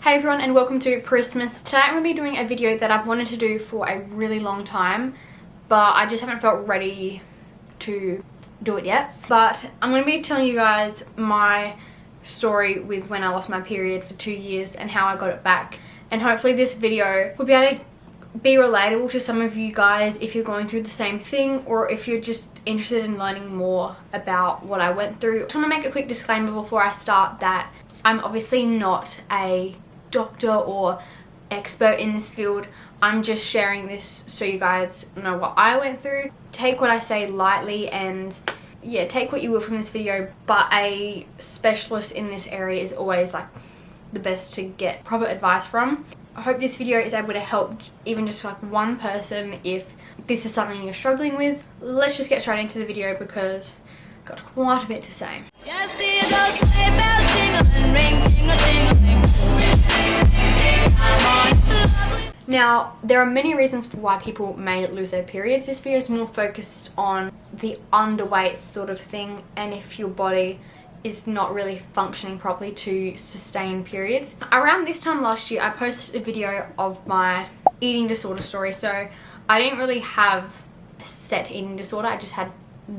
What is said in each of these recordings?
Hey everyone, and welcome to Christmas. Today I'm going to be doing a video that I've wanted to do for a really long time, but I just haven't felt ready to do it yet. But I'm going to be telling you guys my story with when I lost my period for 2 years and how I got it back. And hopefully this video will be able to be relatable to some of you guys if you're going through the same thing, or if you're just interested in learning more about what I went through. I just want to make a quick disclaimer before I start that I'm obviously not a doctor or expert in this field. I'm just sharing this so you guys know what I went through. Take what I say lightly and yeah, take what you will from this video, but a specialist in this area is always like the best to get proper advice from. I hope this video is able to help even just like one person if this is something you're struggling with. Let's just get straight into the video because I've got quite a bit to say. Now, there are many reasons for why people may lose their periods. This video is more focused on the underweight sort of thing, and if your body is not really functioning properly to sustain periods. Around this time last year, I posted a video of my eating disorder story. So I didn't really have a set eating disorder, I just had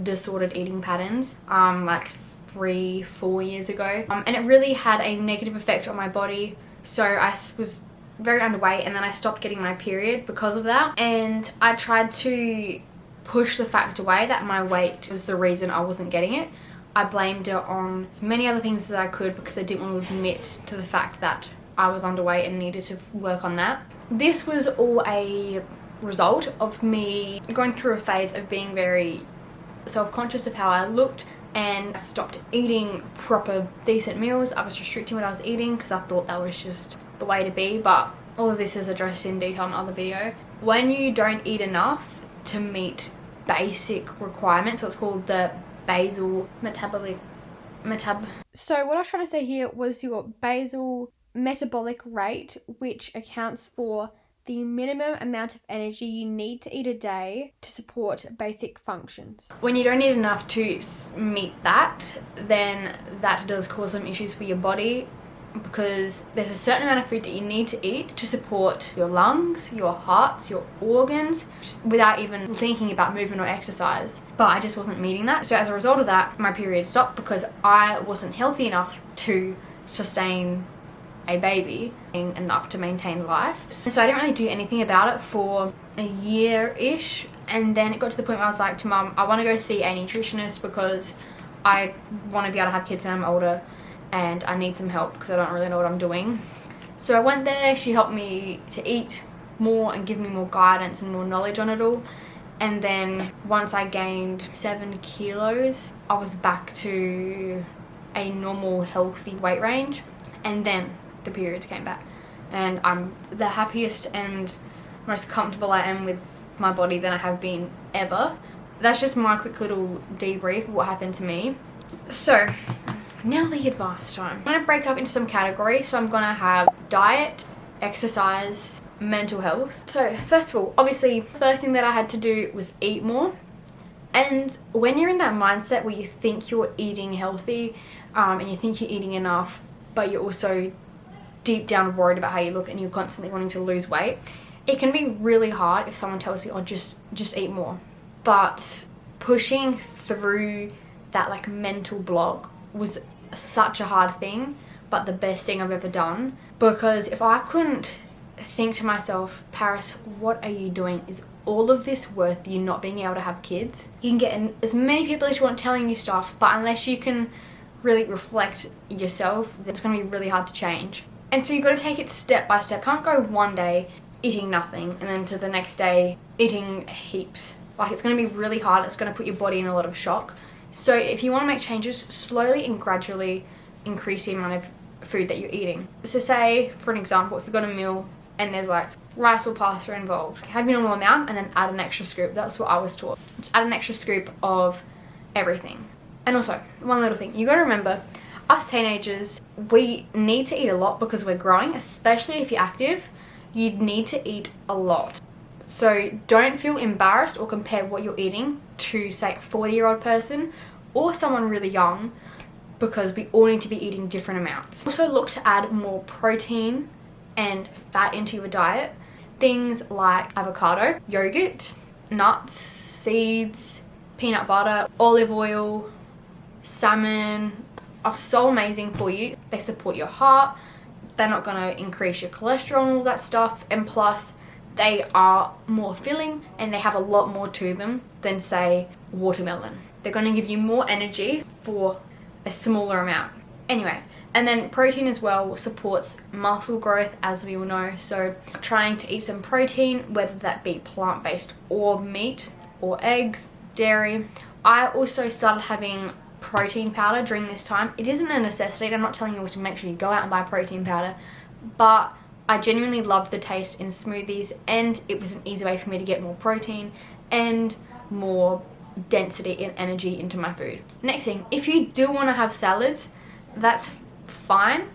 disordered eating patterns like 3-4 years ago, and it really had a negative effect on my body. So I was very underweight, and then I stopped getting my period because of that, and I tried to push the fact away that my weight was the reason I wasn't getting it. I blamed it on as many other things as I could because I didn't want to admit to the fact that I was underweight and needed to work on that. This was all a result of me going through a phase of being very self-conscious of how I looked, and I stopped eating proper decent meals. I was restricting what I was eating because I thought that was just the way to be, but all of this is addressed in detail in another video. When you don't eat enough to meet basic requirements, so it's called the basal So what I was trying to say here was your basal metabolic rate, which accounts for the minimum amount of energy you need to eat a day to support basic functions. When you don't eat enough to meet that, then that does cause some issues for your body, because there's a certain amount of food that you need to eat to support your lungs, your hearts, your organs, without even thinking about movement or exercise. But I just wasn't meeting that. So as a result of that, my period stopped because I wasn't healthy enough to sustain a baby, enough to maintain life. So I didn't really do anything about it for a year-ish, and then it got to the point where I was like to mum, I want to go see a nutritionist because I want to be able to have kids when I'm older and I need some help because I don't really know what I'm doing. So I went there, she helped me to eat more and give me more guidance and more knowledge on it all. And then once I gained 7 kilos, I was back to a normal healthy weight range, and then the periods came back, and I'm the happiest and most comfortable I am with my body than I have been ever. That's just my quick little debrief of what happened to me. So now the advice time. I'm going to break it up into some categories. So I'm going to have diet, exercise, mental health. So first of all, obviously the first thing that I had to do was eat more. And when you're in that mindset where you think you're eating healthy and you think you're eating enough, but you're also deep down worried about how you look and you're constantly wanting to lose weight, it can be really hard if someone tells you, oh, just eat more. But pushing through that like mental block was such a hard thing, but the best thing I've ever done. Because if I couldn't think to myself, Paris, what are you doing? Is all of this worth you not being able to have kids? You can get as many people as you want telling you stuff, but unless you can really reflect yourself, then it's going to be really hard to change. And so you've got to take it step by step. Can't go one day eating nothing and then to the next day eating heaps. Like, it's going to be really hard. It's going to put your body in a lot of shock. So if you want to make changes, slowly and gradually increase the amount of food that you're eating. So say, for an example, if you've got a meal and there's like rice or pasta involved, have your normal amount and then add an extra scoop. That's what I was taught. Just add an extra scoop of everything. And also, one little thing, you got to remember, us teenagers, we need to eat a lot because we're growing, especially if you're active. You need to eat a lot. So don't feel embarrassed or compare what you're eating to, say, a 40-year-old person or someone really young, because we all need to be eating different amounts. Also look to add more protein and fat into your diet. Things like avocado, yogurt, nuts, seeds, peanut butter, olive oil, salmon are so amazing for you. They support your heart. They're not going to increase your cholesterol and all that stuff. And plus, they are more filling and they have a lot more to them than, say, watermelon. They're going to give you more energy for a smaller amount. Anyway, and then protein as well supports muscle growth, as we all know. So trying to eat some protein, whether that be plant-based or meat or eggs, dairy. I also started having protein powder during this time. It isn't a necessity. I'm not telling you to make sure you go out and buy protein powder, but I genuinely loved the taste in smoothies, and it was an easy way for me to get more protein and more density and energy into my food. Next thing, if you do want to have salads, that's fine,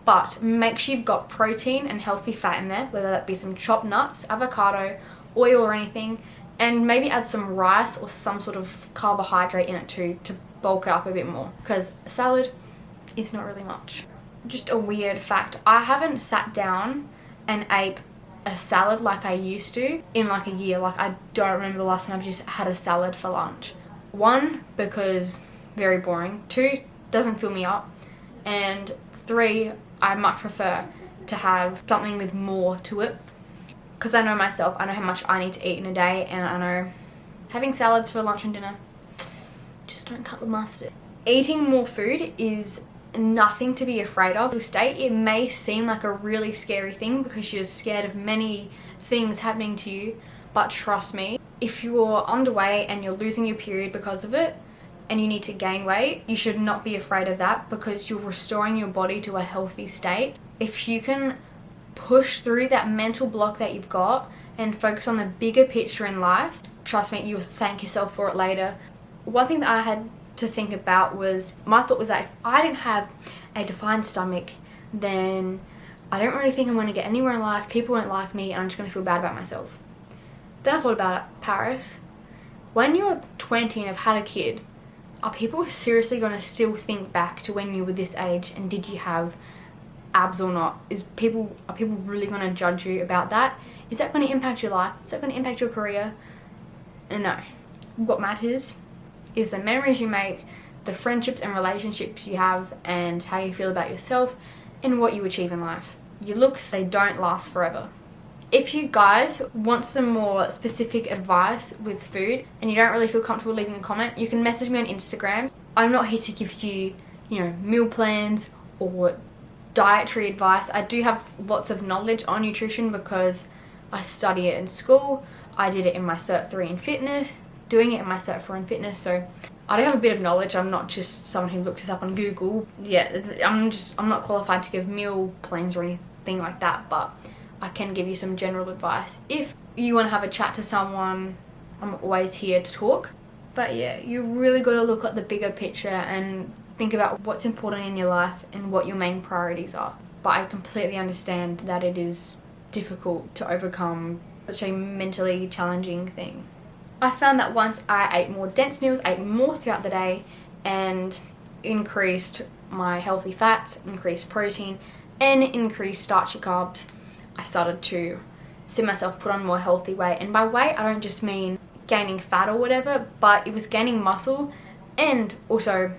but make sure you've got protein and healthy fat in there, whether that be some chopped nuts, avocado, oil or anything, and maybe add some rice or some sort of carbohydrate in it too to bulk it up a bit more, because a salad is not really much. Just a weird fact, I haven't sat down and ate a salad like I used to in like a year. Like, I don't remember the last time I've just had a salad for lunch. 1, because very boring. 2, doesn't fill me up. And 3, I much prefer to have something with more to it, because I know myself, I know how much I need to eat in a day, and I know having salads for lunch and dinner, just don't cut the mustard. Eating more food is nothing to be afraid of. It may seem like a really scary thing because you're scared of many things happening to you, but trust me, if you're underweight and you're losing your period because of it and you need to gain weight, you should not be afraid of that, because you're restoring your body to a healthy state. If you can push through that mental block that you've got and focus on the bigger picture in life, trust me, you will thank yourself for it later. One thing that I had to think about was, my thought was that if I didn't have a defined stomach, then I don't really think I'm going to get anywhere in life, people won't like me, and I'm just going to feel bad about myself. Then I thought about it, Paris, when you're 20 and have had a kid, are people seriously going to still think back to when you were this age and did you have abs or not? Are people really going to judge you about that? Is that going to impact your life? Is that going to impact your career? No. What matters is the memories you make, the friendships and relationships you have, and how you feel about yourself and what you achieve in life. Your looks, they don't last forever. If you guys want some more specific advice with food and you don't really feel comfortable leaving a comment, you can message me on Instagram. I'm not here to give you, meal plans or dietary advice. I do have lots of knowledge on nutrition because I study it in school. I did it in my Cert 3 in fitness, doing it in my Cert 4 in fitness, so I do have a bit of knowledge. I'm not just someone who looks this up on Google. Yeah, I'm not qualified to give meal plans or anything like that, but I can give you some general advice. If you want to have a chat to someone, I'm always here to talk. But yeah, you really got to look at the bigger picture and think about what's important in your life and what your main priorities are. But I completely understand that it is difficult to overcome such a mentally challenging thing. I found that once I ate more dense meals, ate more throughout the day, and increased my healthy fats, increased protein, and increased starchy carbs, I started to see myself put on more healthy weight. And by weight, I don't just mean gaining fat or whatever, but it was gaining muscle and also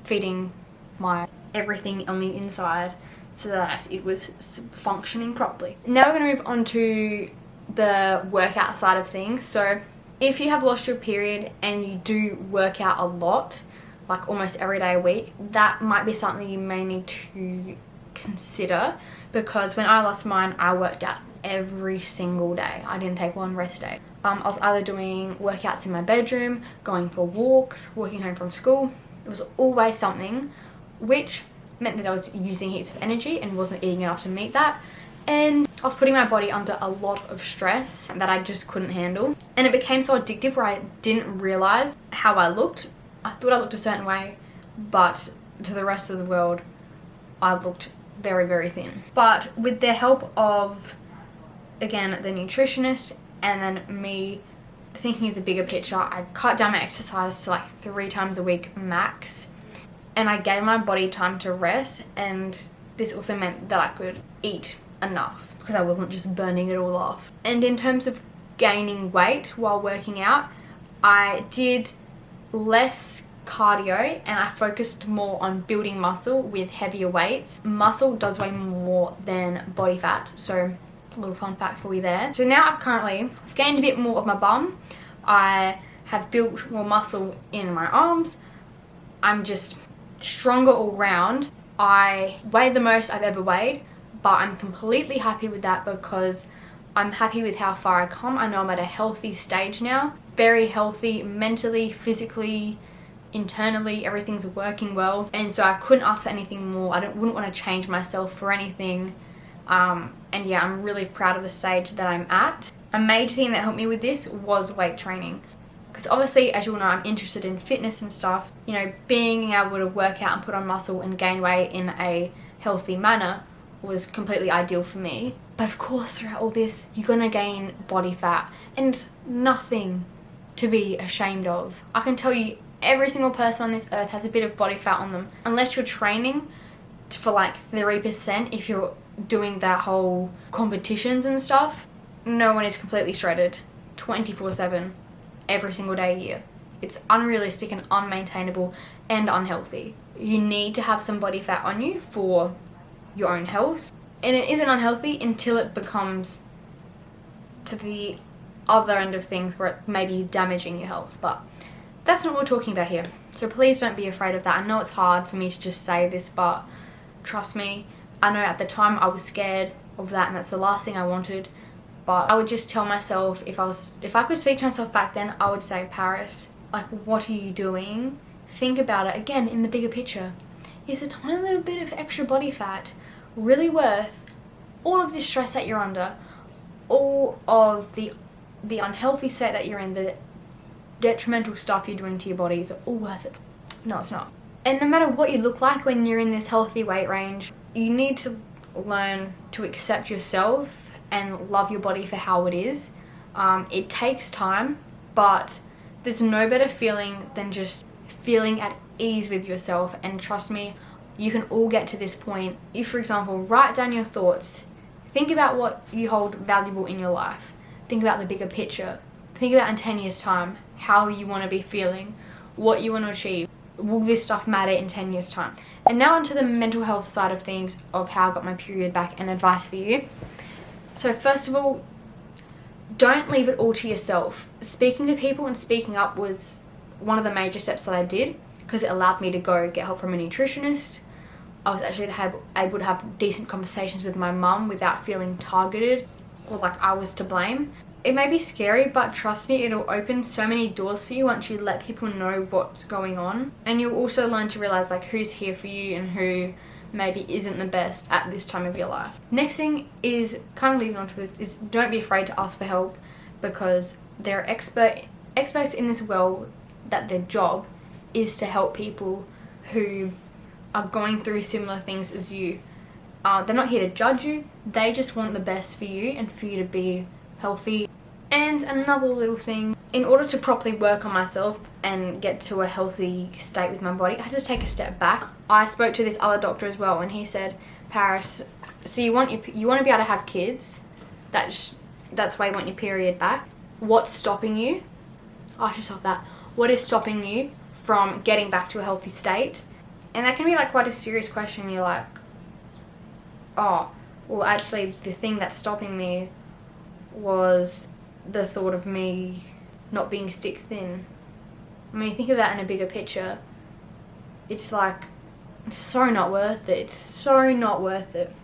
feeding my everything on the inside so that it was functioning properly. Now we're going to move on to the workout side of things. So if you have lost your period and you do work out a lot, like almost every day a week, that might be something you may need to consider, because when I lost mine, I worked out every single day. I didn't take one rest day. I was either doing workouts in my bedroom, going for walks, walking home from school. It was always something, which meant that I was using heaps of energy and wasn't eating enough to meet that. And I was putting my body under a lot of stress that I just couldn't handle. And it became so addictive where I didn't realize how I looked. I thought I looked a certain way, but to the rest of the world, I looked very, very thin. But with the help of, again, the nutritionist and then me thinking of the bigger picture, I cut down my exercise to like 3 times a week max. And I gave my body time to rest, and this also meant that I could eat enough because I wasn't just burning it all off. And in terms of gaining weight while working out, I did less cardio and I focused more on building muscle with heavier weights. Muscle does weigh more than body fat, so a little fun fact for you there. So now I've gained a bit more of my bum. I have built more muscle in my arms. I'm just stronger all round. I weigh the most I've ever weighed, but I'm completely happy with that because I'm happy with how far I come. I know I'm at a healthy stage now. Very healthy mentally, physically, internally, everything's working well. And so I couldn't ask for anything more. Wouldn't want to change myself for anything. And yeah, I'm really proud of the stage that I'm at. A major thing that helped me with this was weight training. Because obviously, as you all know, I'm interested in fitness and stuff. You know, being able to work out and put on muscle and gain weight in a healthy manner was completely ideal for me. But of course, throughout all this, you're gonna gain body fat. And it's nothing to be ashamed of. I can tell you, every single person on this earth has a bit of body fat on them. Unless you're training for like 3%, if you're doing that whole competitions and stuff, no one is completely shredded 24/7 every single day a year. It's unrealistic and unmaintainable and unhealthy. You need to have some body fat on you for your own health, and it isn't unhealthy until it becomes to the other end of things where it may be damaging your health. But that's not what we're talking about here, so please don't be afraid of that. I know it's hard for me to just say this, but trust me, I know at the time I was scared of that, and that's the last thing I wanted. But I would just tell myself, if I could speak to myself back then, I would say, Paris, like, what are you doing? Think about it again in the bigger picture. Is a tiny little bit of extra body fat really worth all of this stress that you're under, all of the unhealthy state that you're in, the detrimental stuff you're doing to your body? Is it all worth it? No, it's not. And no matter what you look like when you're in this healthy weight range, you need to learn to accept yourself and love your body for how it is. It takes time, but there's no better feeling than just feeling at ease with yourself. And trust me, you can all get to this point. If, for example, write down your thoughts, think about what you hold valuable in your life, think about the bigger picture, think about in 10 years time how you want to be feeling, what you want to achieve. Will this stuff matter in 10 years time? And now onto the mental health side of things, of how I got my period back and advice for you. So first of all, don't leave it all to yourself. Speaking to people and speaking up was one of the major steps that I did, because it allowed me to go get help from a nutritionist. I was actually able to have decent conversations with my mum without feeling targeted or like I was to blame. It may be scary, but trust me, it'll open so many doors for you once you let people know what's going on. And you'll also learn to realize like who's here for you and who maybe isn't the best at this time of your life. Next thing is, kind of leading on to this, is don't be afraid to ask for help, because there are experts in this world that their job is to help people who are going through similar things as you. They're not here to judge you, they just want the best for you and for you to be healthy. And another little thing, in order to properly work on myself and get to a healthy state with my body, I had to take a step back. I spoke to this other doctor as well, and he said, Paris, so you want to be able to have kids, that's why you want your period back. What's stopping you? Ask yourself that. What is stopping you from getting back to a healthy state? And that can be like quite a serious question. You're like, oh, well actually the thing that's stopping me was the thought of me not being stick thin. I mean, think of that in a bigger picture. It's like, it's so not worth it. It's so not worth it.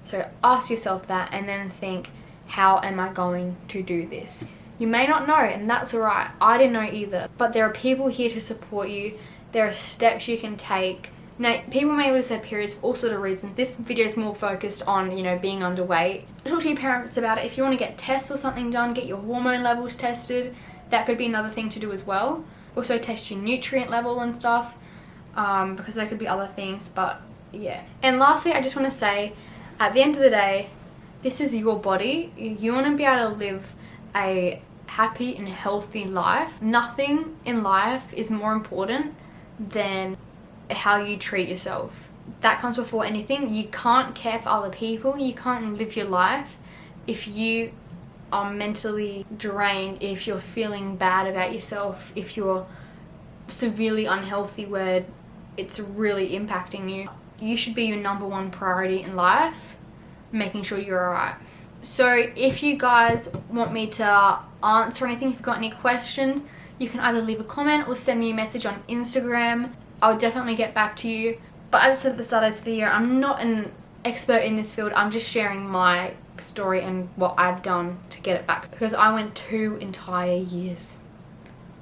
So ask yourself that, and then think, how am I going to do this? You may not know, and that's alright. I didn't know either. But there are people here to support you. There are steps you can take. Now, people may lose their periods for all sort of reasons. This video is more focused on, you know, being underweight. Talk to your parents about it. If you want to get tests or something done, get your hormone levels tested. That could be another thing to do as well. Also test your nutrient level and stuff, because there could be other things, but yeah. And lastly, I just want to say, at the end of the day, this is your body. You want to be able to live a happy and healthy life. Nothing in life is more important than how you treat yourself. that comes before anything. You can't care for other people, you can't live your life if you are mentally drained, if you're feeling bad about yourself, if you're severely unhealthy where it's really impacting you. You should be your number one priority in life, making sure you're alright. So if you guys want me to answer anything, if you've got any questions, you can either leave a comment or send me a message on Instagram. I'll definitely get back to you. But as I said at the start of this video, I'm not an expert in this field. I'm just sharing my story and what I've done to get it back, because I went 2 entire years,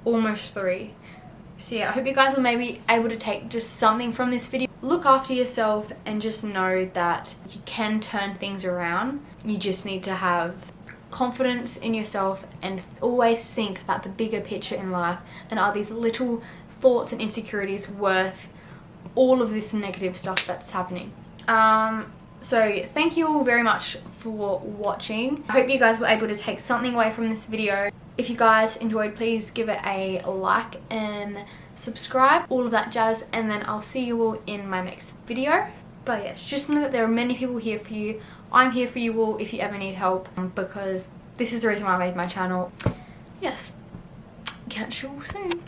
almost 3. So yeah, I hope you guys will maybe able to take just something from this video. Look after yourself and just know that you can turn things around. You just need to have confidence in yourself and always think about the bigger picture in life, and are these little thoughts and insecurities worth all of this negative stuff that's happening. So thank you all very much for watching. I hope you guys were able to take something away from this video. If you guys enjoyed, please give it a like and subscribe, all of that jazz, and then I'll see you all in my next video. But yes, just know that there are many people here for you. I'm here for you all if you ever need help, because this is the reason why I made my channel. Yes, catch you all soon.